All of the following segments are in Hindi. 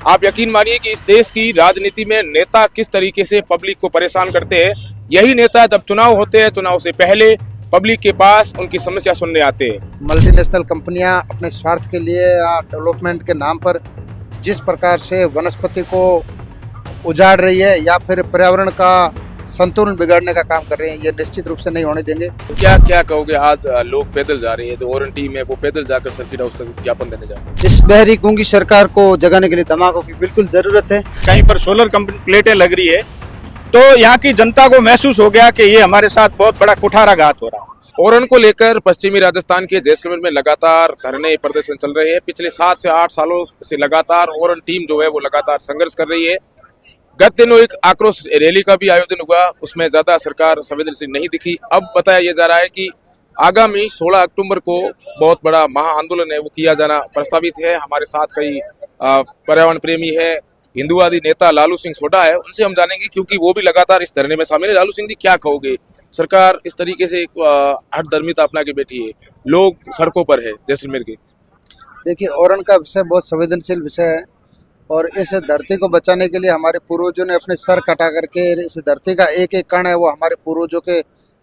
आप यकीन मानिए कि इस देश की राजनीति में नेता किस तरीके से पब्लिक को परेशान करते हैं। यही नेता जब चुनाव होते हैं, चुनाव से पहले पब्लिक के पास उनकी समस्या सुनने आते हैं। मल्टीनेशनल कंपनियां अपने स्वार्थ के लिए या डेवलपमेंट के नाम पर जिस प्रकार से वनस्पति को उजाड़ रही है या फिर पर्यावरण का संतुलन बिगाड़ने का काम कर रहे हैं, ये निश्चित रूप से नहीं होने देंगे। क्या क्या कहोगे? आज लोग पैदल जा रहे हैं, जो ओरन टीम है वो पैदल जाकर सर्किट हाउस तक ज्ञापन देने जा रहे हैं। इस बहरी गूंगी सरकार को जगाने के लिए धमाकों की बिल्कुल जरूरत है। कहीं पर सोलर प्लेटें लग रही है तो यहाँ की जनता को महसूस हो गया कि ये हमारे साथ बहुत बड़ा कुठाराघात हो रहा है। ओरन को लेकर पश्चिमी राजस्थान के जैसलमेर में लगातार धरने प्रदर्शन चल रहे हैं। पिछले 7 से 8 सालों से लगातार ओरन टीम जो है वो लगातार संघर्ष कर रही है। गत दिनों एक आक्रोश रैली का भी आयोजन हुआ, उसमें ज्यादा सरकार संवेदनशील नहीं दिखी। अब बताया यह जा रहा है कि आगामी 16 अक्टूबर को बहुत बड़ा महाआंदोलन है वो किया जाना प्रस्तावित है। हमारे साथ कई पर्यावरण प्रेमी है, हिंदुवादी नेता लालू सिंह सोढा है, उनसे हम जानेंगे क्योंकि वो भी लगातार इस धरने में शामिल है। लालू सिंह जी, क्या कहोगे? सरकार इस तरीके से हठधर्मिता अपना के बैठी है, लोग सड़कों पर है जैसलमेर के। देखिए, ओरन का विषय बहुत संवेदनशील विषय है और इस धरती को बचाने के लिए हमारे पूर्वजों ने अपने सर कटा करके इस धरती का एक एक कण है वो हमारे पूर्वजों के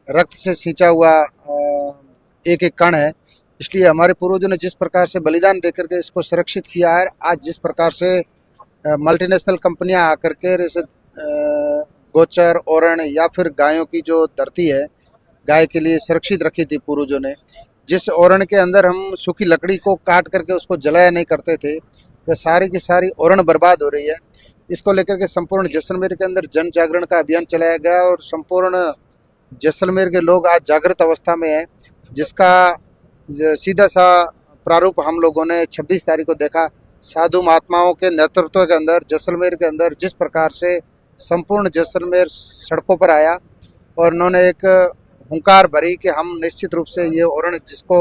रक्त से सींचा हुआ एक एक कण है। इसलिए हमारे पूर्वजों ने जिस प्रकार से बलिदान देकर के इसको सुरक्षित किया है, आज जिस प्रकार से मल्टीनेशनल कंपनियां आकर के इस गोचर, ओरण या फिर गायों की जो धरती है, गाय के लिए सुरक्षित रखी थी पूर्वजों ने। जिस ओरण के अंदर हम सूखी लकड़ी को काट करके उसको जलाया नहीं करते थे, वह सारी की सारी ओरण बर्बाद हो रही है। इसको लेकर के संपूर्ण जैसलमेर के अंदर जन जागरण का अभियान चलाया गया और संपूर्ण जैसलमेर के लोग आज जागृत अवस्था में हैं, जिसका सीधा सा प्रारूप हम लोगों ने 26 तारीख को देखा। साधु महात्माओं के नेतृत्व के अंदर जैसलमेर के अंदर जिस प्रकार से संपूर्ण जैसलमेर सड़कों पर आया और उन्होंने एक हुंकार भरी कि हम निश्चित रूप से ये ओरण जिसको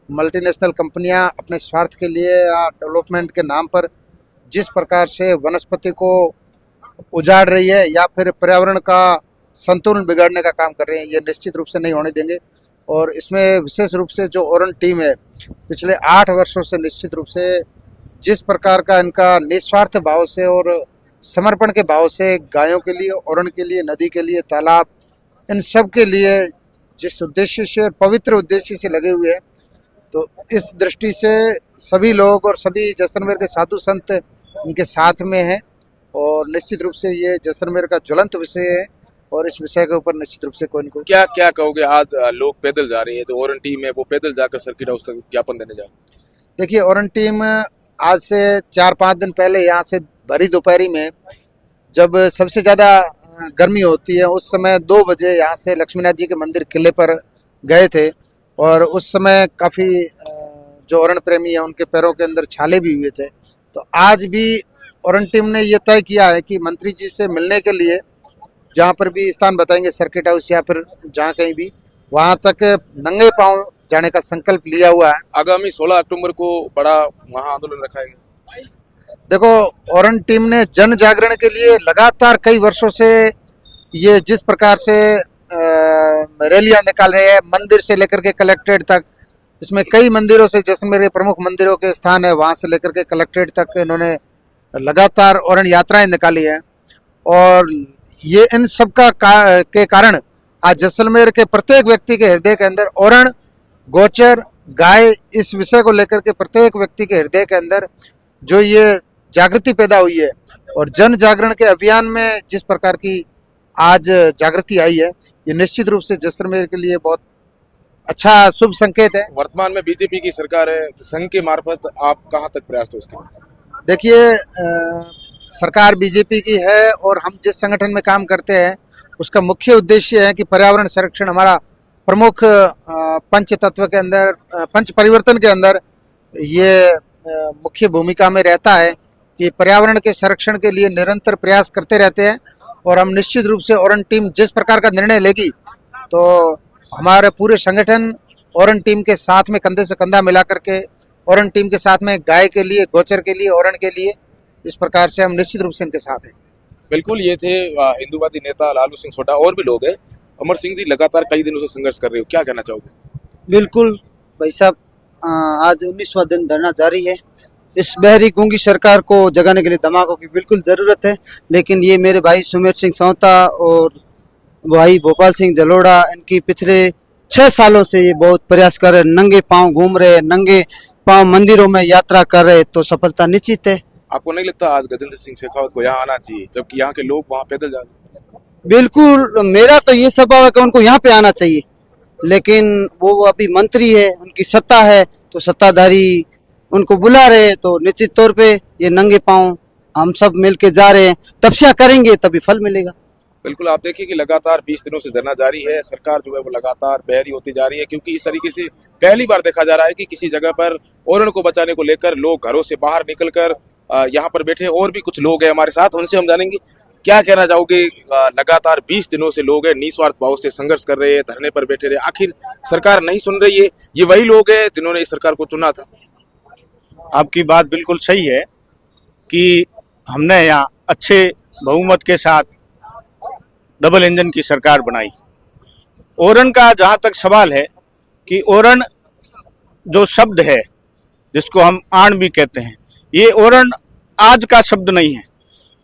मल्टीनेशनल कंपनियां अपने स्वार्थ के लिए या डेवलपमेंट के नाम पर जिस प्रकार से वनस्पति को उजाड़ रही है या फिर पर्यावरण का संतुलन बिगाड़ने का काम कर रहे हैं, ये निश्चित रूप से नहीं होने देंगे। और इसमें विशेष रूप से जो ओरन टीम है, पिछले 8 वर्षों से निश्चित रूप से जिस प्रकार का इनका निस्वार्थ भाव से और समर्पण के भाव से गायों के लिए, ओरन के लिए, नदी के लिए, तालाब, इन सब के लिए जिस उद्देश्य से और पवित्र उद्देश्य से लगे हुए हैं, तो इस दृष्टि से सभी लोग और सभी जैसलमेर के साधु संत इनके साथ में हैं और निश्चित रूप से ये जैसलमेर का ज्वलंत विषय है और इस विषय के ऊपर निश्चित रूप से कोई न कोई। क्या क्या कहोगे? आज लोग पैदल जा रहे हैं, जो ओरन टीम है वो पैदल जाकर सर्किट हाउस तक ज्ञापन देने जा रहे हैं। देखिए, ओरन टीम आज से 4-5 दिन पहले यहाँ से भरी दोपहरी में जब सबसे ज़्यादा गर्मी होती है, उस समय 2 बजे यहाँ से लक्ष्मीनाथ जी के मंदिर किले पर गए थे और उस समय काफ़ी जो ओरन प्रेमी है उनके पैरों के अंदर छाले भी हुए थे। तो आज भी ओरन टीम ने ये तय किया है कि मंत्री जी से मिलने के लिए जहाँ पर भी स्थान बताएंगे, सर्किट हाउस या फिर जहाँ कहीं भी, वहाँ तक नंगे पांव जाने का संकल्प लिया हुआ है। आगामी 16 अक्टूबर को बड़ा महाआंदोलन रखा है। देखो, ओरन टीम ने जन जागरण के लिए लगातार कई वर्षों से ये जिस प्रकार से रैलियां निकाल रहे हैं, मंदिर से लेकर के कलेक्ट्रेट तक, इसमें कई मंदिरों से जैसलमेर के प्रमुख मंदिरों के स्थान है, वहाँ से लेकर के कलेक्ट्रेट तक इन्होंने लगातार ओरन यात्राएं निकाली हैं और ये इन सब के कारण आज जैसलमेर के प्रत्येक व्यक्ति के हृदय के अंदर ओरन, गोचर, गाय, इस विषय को लेकर के प्रत्येक व्यक्ति के हृदय के अंदर जो ये जागृति पैदा हुई है और जन जागरण के अभियान में जिस प्रकार की आज जागृति आई है, ये निश्चित रूप से जैसलमेर के लिए बहुत अच्छा शुभ संकेत है। वर्तमान में बीजेपी की सरकार है, संघ के मार्फत आप कहां तक प्रयास हो इसके? देखिए, सरकार बीजेपी की है और हम जिस संगठन में काम करते हैं उसका मुख्य उद्देश्य है कि पर्यावरण संरक्षण हमारा प्रमुख पंच तत्व के अंदर, पंच परिवर्तन के अंदर ये मुख्य भूमिका में रहता है कि पर्यावरण के संरक्षण के लिए निरंतर प्रयास करते रहते हैं और हम निश्चित रूप से ओरन टीम जिस प्रकार का निर्णय लेगी तो हमारे पूरे संगठन ओरन टीम के साथ में कंधे से कंधा मिला करके ओरन टीम के साथ में गाय के लिए, गोचर के लिए, ओरन के लिए, इस प्रकार से हम निश्चित रूप से इनके साथ हैं। बिल्कुल, ये थे हिंदुवादी नेता लालू सिंह सोढा। और भी लोग हैं। अमर सिंह जी, लगातार कई दिनों से संघर्ष कर रहे हो, क्या कहना चाहोगे? बिल्कुल भाई साहब, आज 19वां दिन धरना जारी है इस बहरी गूंगी सरकार को जगाने के लिए धमाकों की बिल्कुल ज़रूरत है। लेकिन ये मेरे भाई सुमेर सिंह सौता और भाई भोपाल सिंह जलोड़ा, इनकी पिछले 6 सालों से ये बहुत प्रयास कर रहे हैं, नंगे पांव घूम रहे हैं, नंगे पांव मंदिरों में यात्रा कर रहे हैं, तो सफलता निश्चित है। आपको नहीं लगता आज गजेंद्र सिंह शेखावत को यहाँ आना चाहिए, जबकि यहाँ के लोग वहाँ पैदल जा रहे हैं? बिल्कुल, मेरा तो ये स्वभाव है कि उनको यहाँ पे आना चाहिए, लेकिन वो अभी मंत्री है, उनकी सत्ता है, तो सत्ताधारी उनको बुला रहे हैं, तो निश्चित तौर पे ये नंगे पांव हम सब मिलके जा रहे हैं, तपस्या करेंगे तभी फल मिलेगा। बिल्कुल, आप देखिए कि लगातार 20 दिनों से धरना जारी है। सरकार जो है वो लगातार बहरी होती जा रही है, क्योंकि इस तरीके से पहली बार देखा जा रहा है कि किसी जगह पर ओरण को बचाने को लेकर लोग घरों से बाहर निकलकर यहाँ पर बैठे। और भी कुछ लोग हैं हमारे साथ, उनसे हम जानेंगे क्या कहना चाहोगे। लगातार 20 दिनों से लोग हैं निस्वार्थ भाव से संघर्ष कर रहे हैं, धरने पर बैठे रहे, आखिर सरकार नहीं सुन रही है। ये वही लोग हैं जिन्होंने इस सरकार को चुना था। आपकी बात बिल्कुल सही है कि हमने यहाँ अच्छे बहुमत के साथ डबल इंजन की सरकार बनाई। ओरण का जहाँ तक सवाल है कि ओरण जो शब्द है, जिसको हम आण भी कहते हैं, ये ओरण आज का शब्द नहीं है।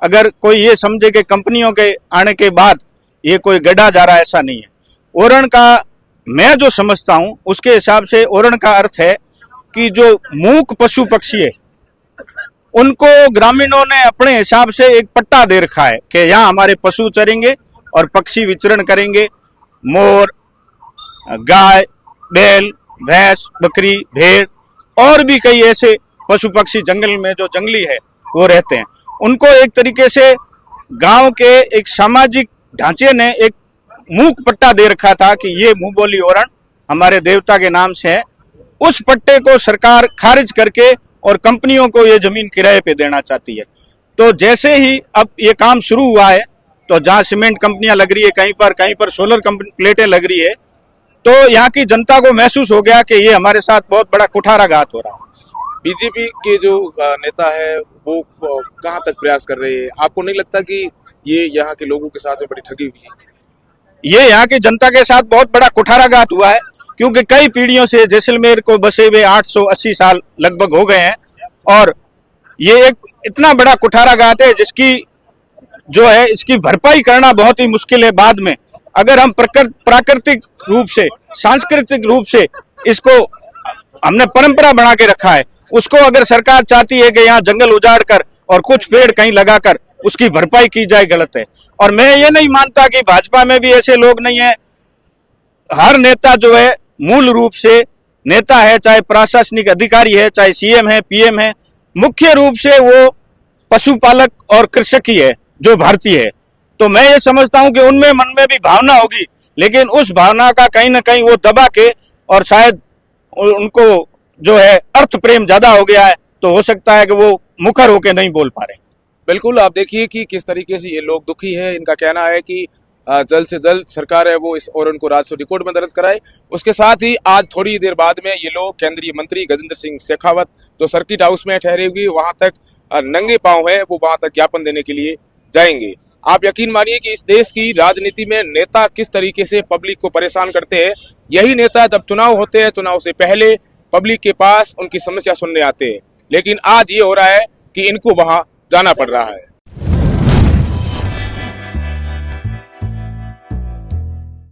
अगर कोई ये समझे कि कंपनियों के आने के बाद ये कोई गढ़ा जा रहा है, ऐसा नहीं है। ओरण का मैं जो समझता हूँ उसके हिसाब से ओरण का अर्थ है कि जो मूक पशु पक्षी है उनको ग्रामीणों ने अपने हिसाब से एक पट्टा दे रखा है कि यहाँ हमारे पशु चरेंगे और पक्षी विचरण करेंगे। मोर, गाय, बैल, भैंस, बकरी, भेड़ और भी कई ऐसे पशु पक्षी जंगल में जो जंगली है वो रहते हैं। उनको एक तरीके से गांव के एक सामाजिक ढांचे ने एक मूक पट्टा दे रखा था कि ये मुंह बोली ओरण हमारे देवता के नाम से है। उस पट्टे को सरकार खारिज करके और कंपनियों को ये जमीन किराए पे देना चाहती है। तो जैसे ही अब ये काम शुरू हुआ है, तो जहाँ सीमेंट कंपनियां लग रही है, कहीं पर सोलर प्लेटें लग रही है, तो यहाँ की जनता को महसूस हो गया कि ये हमारे साथ बहुत बड़ा कुठाराघात हो रहा है। बीजेपी के जो नेता है वो कहाँ तक प्रयास कर रहे हैं? आपको नहीं लगता कि ये यहाँ के लोगों के साथ में बड़ी ठगी हुई है? ये यहाँ की जनता के साथ बहुत बड़ा कुठाराघात हुआ है, क्योंकि कई पीढ़ियों से जैसलमेर को बसे हुए 880 साल लगभग हो गए हैं, और ये एक इतना बड़ा कुठाराघात है जिसकी जो है इसकी भरपाई करना बहुत ही मुश्किल है बाद में। अगर हम प्राकृतिक रूप से, सांस्कृतिक रूप से इसको हमने परंपरा बना के रखा है, उसको अगर सरकार चाहती है कि यहाँ जंगल उजाड़ कर और कुछ पेड़ कहीं लगाकर उसकी भरपाई की जाए, गलत है। और मैं ये नहीं मानता कि भाजपा में भी ऐसे लोग नहीं है। हर नेता जो है मूल रूप से नेता है, चाहे प्रशासनिक अधिकारी है, चाहे सीएम है, पीएम है, मुख्य रूप से वो पशुपालक और कृषक ही है जो भारतीय है। तो मैं ये समझता हूं कि उनमें मन में भी भावना होगी, लेकिन उस भावना का कहीं ना कहीं वो दबा के, और शायद उनको जो है अर्थ प्रेम ज्यादा हो गया है, तो हो सकता है कि वो मुखर होके नहीं बोल पा रहे। बिल्कुल, आप देखिए कि किस तरीके से ये लोग दुखी है। इनका कहना है कि जल्द से जल्द सरकार है वो इस ओरण को राजस्व रिकॉर्ड में दर्ज कराए। उसके साथ ही आज थोड़ी देर बाद में ये लोग केंद्रीय मंत्री गजेंद्र सिंह शेखावत जो सर्किट हाउस में ठहरे हुए वहां तक नंगे पांव है, वो वहां तक ज्ञापन देने के लिए जाएंगे। आप यकीन मानिए कि इस देश की राजनीति में नेता किस तरीके से पब्लिक को परेशान करते हैं। यही नेता जब चुनाव होते हैं, चुनाव से पहले पब्लिक के पास उनकी समस्या सुनने आते हैं, लेकिन आज ये हो रहा है कि इनको वहां जाना पड़ रहा है।